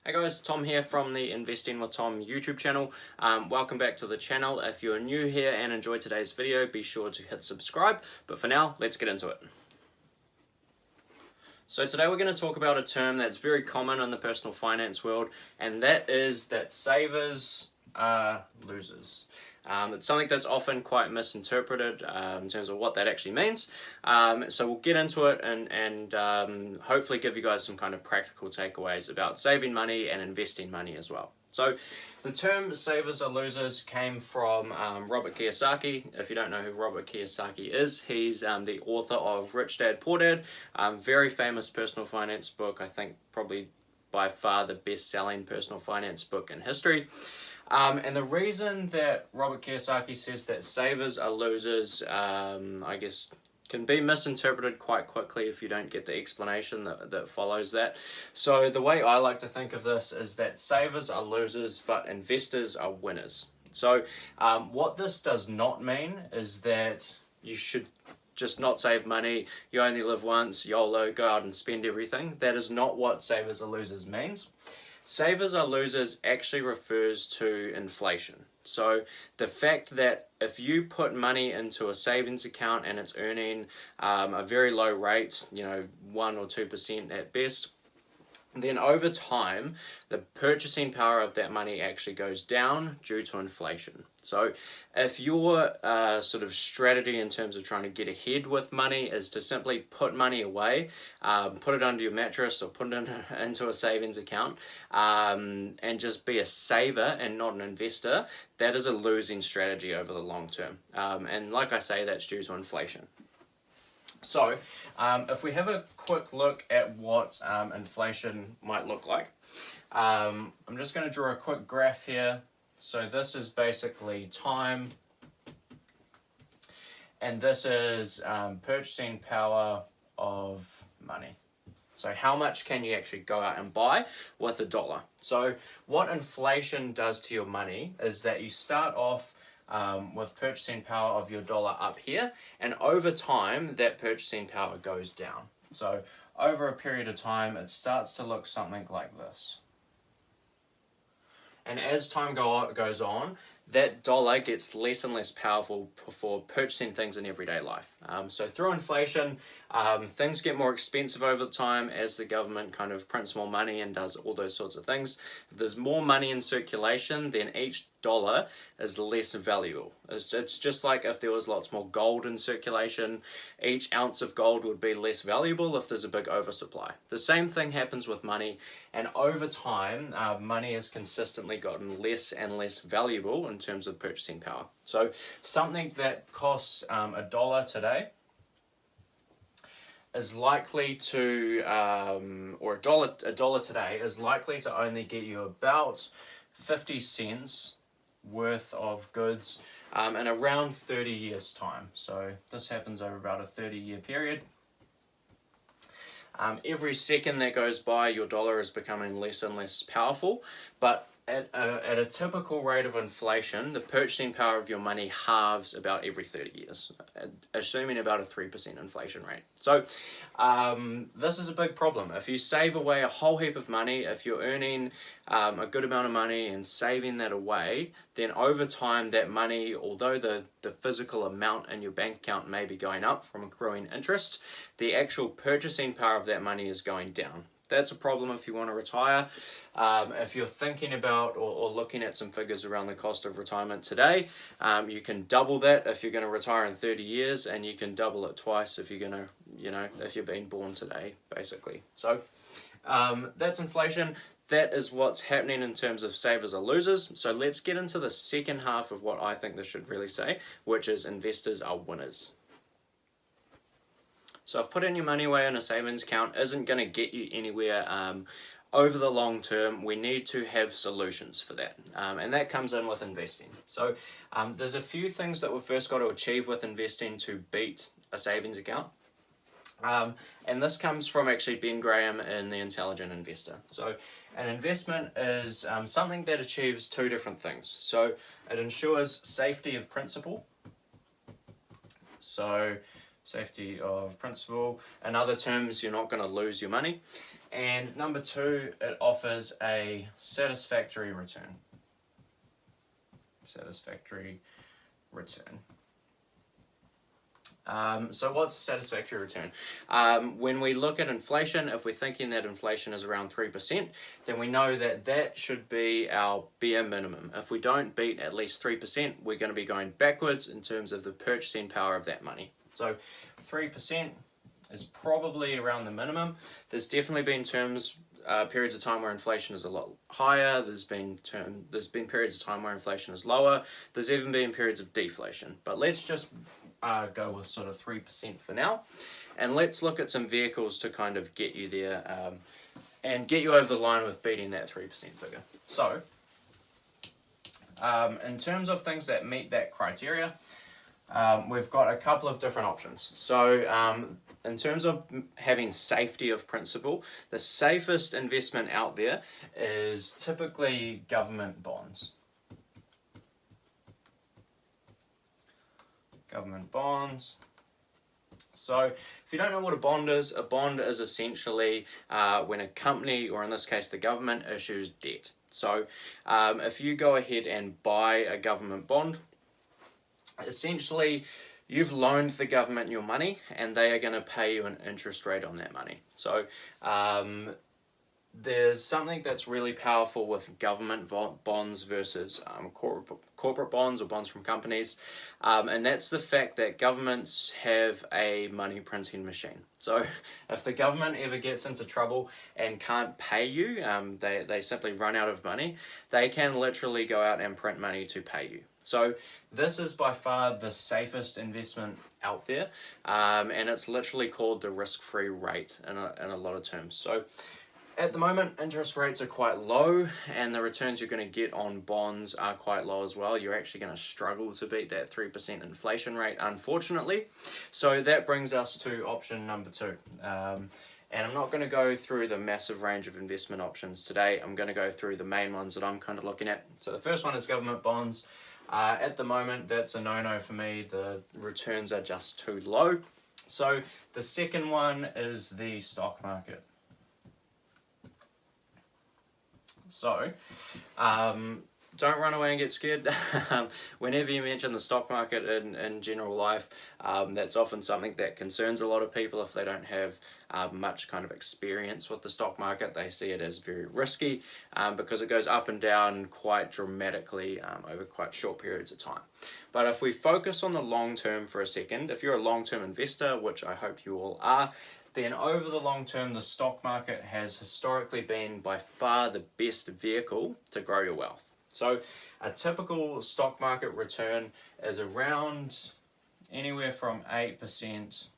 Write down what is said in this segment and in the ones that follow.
Hey guys, Tom here from the Investing with Tom YouTube channel. Welcome back to the channel. If you're new here and enjoyed today's video, be sure to hit subscribe. But for now, let's get into it. So today we're going to talk about a term that's very common in the personal finance world, and that is that savers are losers. It's something that's often quite misinterpreted in terms of what that actually means. So we'll get into it and hopefully give you guys some kind of practical takeaways about saving money and investing money as well. So the term savers are losers came from Robert Kiyosaki. If you don't know who Robert Kiyosaki is, he's the author of Rich Dad Poor Dad, very famous personal finance book. I think probably by far the best-selling personal finance book in history. And the reason that Robert Kiyosaki says that savers are losers, I guess, can be misinterpreted quite quickly if you don't get the explanation that follows that. So the way I like to think of this is that savers are losers, but investors are winners. So what this does not mean is that you should just not save money, you only live once, YOLO, go out and spend everything. That is not what savers are losers means. Savers are losers actually refers to inflation. So the fact that if you put money into a savings account and it's earning a very low rate, 1 or 2% at best, then over time, the purchasing power of that money actually goes down due to inflation. So if your sort of strategy in terms of trying to get ahead with money is to simply put money away, put it under your mattress or put it into a savings account, and just be a saver and not an investor, that is a losing strategy over the long term. And like I say, that's due to inflation. So, if we have a quick look at what inflation might look like, I'm just going to draw a quick graph here. So this is basically time, and this is purchasing power of money. So how much can you actually go out and buy with $1? So what inflation does to your money is that you start off with purchasing power of your dollar up here, and over time that purchasing power goes down. So over a period of time it starts to look something like this, and as time goes on, that dollar gets less and less powerful for purchasing things in everyday life. So through inflation, things get more expensive over time as the government kind of prints more money and does all those sorts of things. If there's more money in circulation, then each dollar is less valuable. It's just like if there was lots more gold in circulation, each ounce of gold would be less valuable if there's a big oversupply. The same thing happens with money, and over time, money has consistently gotten less and less valuable in terms of purchasing power. So something that costs $1 today is likely to, or a dollar today is likely to only get you about 50 cents worth of goods in around 30 years time. So this happens over about a 30-year period. Every second that goes by, your dollar is becoming less and less powerful, but at a typical rate of inflation, the purchasing power of your money halves about every 30 years, assuming about a 3% inflation rate. So this is a big problem. If you save away a whole heap of money, if you're earning a good amount of money and saving that away, then over time that money, although the physical amount in your bank account may be going up from accruing interest, the actual purchasing power of that money is going down. That's a problem if you want to retire. If you're thinking about or looking at some figures around the cost of retirement today, you can double that if you're going to retire in 30 years, and you can double it twice if you're going to, if you're being born today, basically. So that's inflation. That is what's happening in terms of savers are losers. So let's get into the second half of what I think this should really say, which is investors are winners. So if putting your money away in a savings account isn't going to get you anywhere over the long term, we need to have solutions for that. And that comes in with investing. So there's a few things that we've first got to achieve with investing to beat a savings account. And this comes from actually Ben Graham in The Intelligent Investor. So an investment is something that achieves two different things. So it ensures safety of principal. So Safety of principal. In other terms, you're not going to lose your money. And number 2, it offers a satisfactory return. Satisfactory return. So what's a satisfactory return? When we look at inflation, if we're thinking that inflation is around 3%, then we know that that should be our bare minimum. If we don't beat at least 3%, we're going to be going backwards in terms of the purchasing power of that money. So 3% is probably around the minimum. There's definitely been periods of time where inflation is a lot higher. There's been periods of time where inflation is lower. There's even been periods of deflation. But let's just go with sort of 3% for now, and let's look at some vehicles to kind of get you there and get you over the line with beating that 3% figure. So in terms of things that meet that criteria, we've got a couple of different options. So in terms of having safety of principal, the safest investment out there is typically government bonds. Government bonds. So if you don't know what a bond is essentially when a company, or in this case the government, issues debt. So if you go ahead and buy a government bond, essentially you've loaned the government your money and they are going to pay you an interest rate on that money. So there's something that's really powerful with government bonds versus corporate bonds or bonds from companies, and that's the fact that governments have a money printing machine. So if the government ever gets into trouble and can't pay you, they simply run out of money, they can literally go out and print money to pay you. So this is by far the safest investment out there, and it's literally called the risk-free rate in a lot of terms. So at the moment, interest rates are quite low, and the returns you're going to get on bonds are quite low as well. You're actually going to struggle to beat that 3% inflation rate, unfortunately. So that brings us to option number 2. And I'm not going to go through the massive range of investment options today. I'm going to go through the main ones that I'm kind of looking at. So the first one is government bonds. At the moment, that's a no-no for me. The returns are just too low. So the second one is the stock market. So, don't run away and get scared. Whenever you mention the stock market in general life, that's often something that concerns a lot of people if they don't have much kind of experience with the stock market. They see it as very risky because it goes up and down quite dramatically over quite short periods of time. But if we focus on the long term for a second, if you're a long-term investor, which I hope you all are, then over the long term, the stock market has historically been by far the best vehicle to grow your wealth. So a typical stock market return is around anywhere from 8%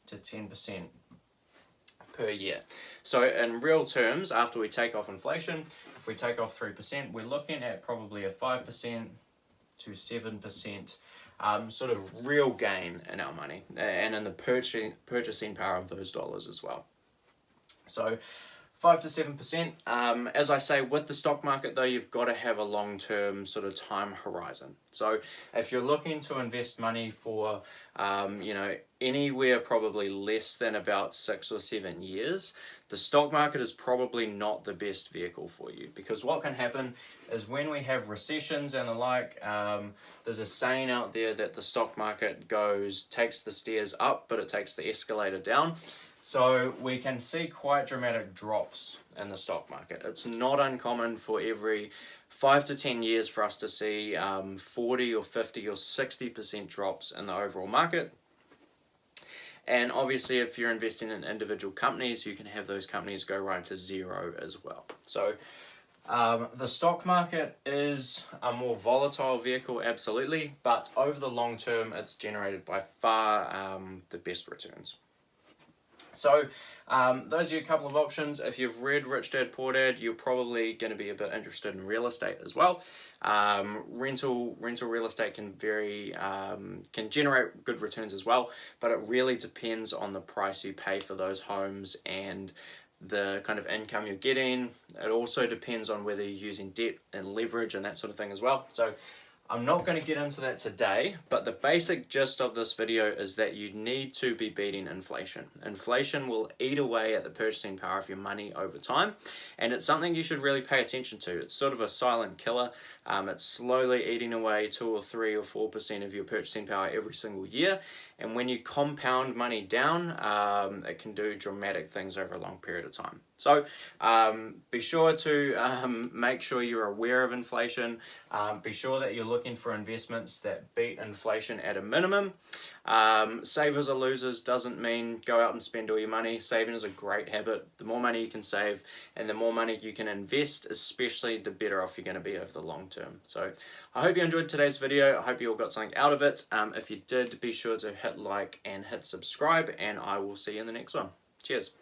to 10% per year. So in real terms, after we take off inflation, if we take off 3%, we're looking at probably a 5% to 7% sort of real gain in our money and in the purchasing power of those dollars as well. So 5 to 7%. As I say, with the stock market though, you've got to have a long-term sort of time horizon. So if you're looking to invest money for, anywhere probably less than about 6 or 7 years, the stock market is probably not the best vehicle for you, because what can happen is when we have recessions and the like, there's a saying out there that the stock market takes the stairs up, but it takes the escalator down. So we can see quite dramatic drops in the stock market. It's not uncommon for every 5 to 10 years for us to see 40 or 50 or 60% drops in the overall market. And obviously if you're investing in individual companies, you can have those companies go right to zero as well. So the stock market is a more volatile vehicle, absolutely, but over the long term, it's generated by far the best returns. So those are a couple of options. If you've read Rich Dad Poor Dad, you're probably going to be a bit interested in real estate as well. Rental real estate can generate good returns as well, but it really depends on the price you pay for those homes and the kind of income you're getting. It also depends on whether you're using debt and leverage and that sort of thing as well. So I'm not going to get into that today, but the basic gist of this video is that you need to be beating inflation. Inflation will eat away at the purchasing power of your money over time, and it's something you should really pay attention to. It's sort of a silent killer. It's slowly eating away 2 or 3 or 4% of your purchasing power every single year, and when you compound money down, it can do dramatic things over a long period of time. So be sure to make sure you're aware of inflation. Be sure that you're looking for investments that beat inflation at a minimum. Savers or losers doesn't mean go out and spend all your money. Saving is a great habit. The more money you can save and the more money you can invest, especially, the better off you're going to be over the long term. So I hope you enjoyed today's video. I hope you all got something out of it. If you did, be sure to hit like and hit subscribe, and I will see you in the next one. Cheers.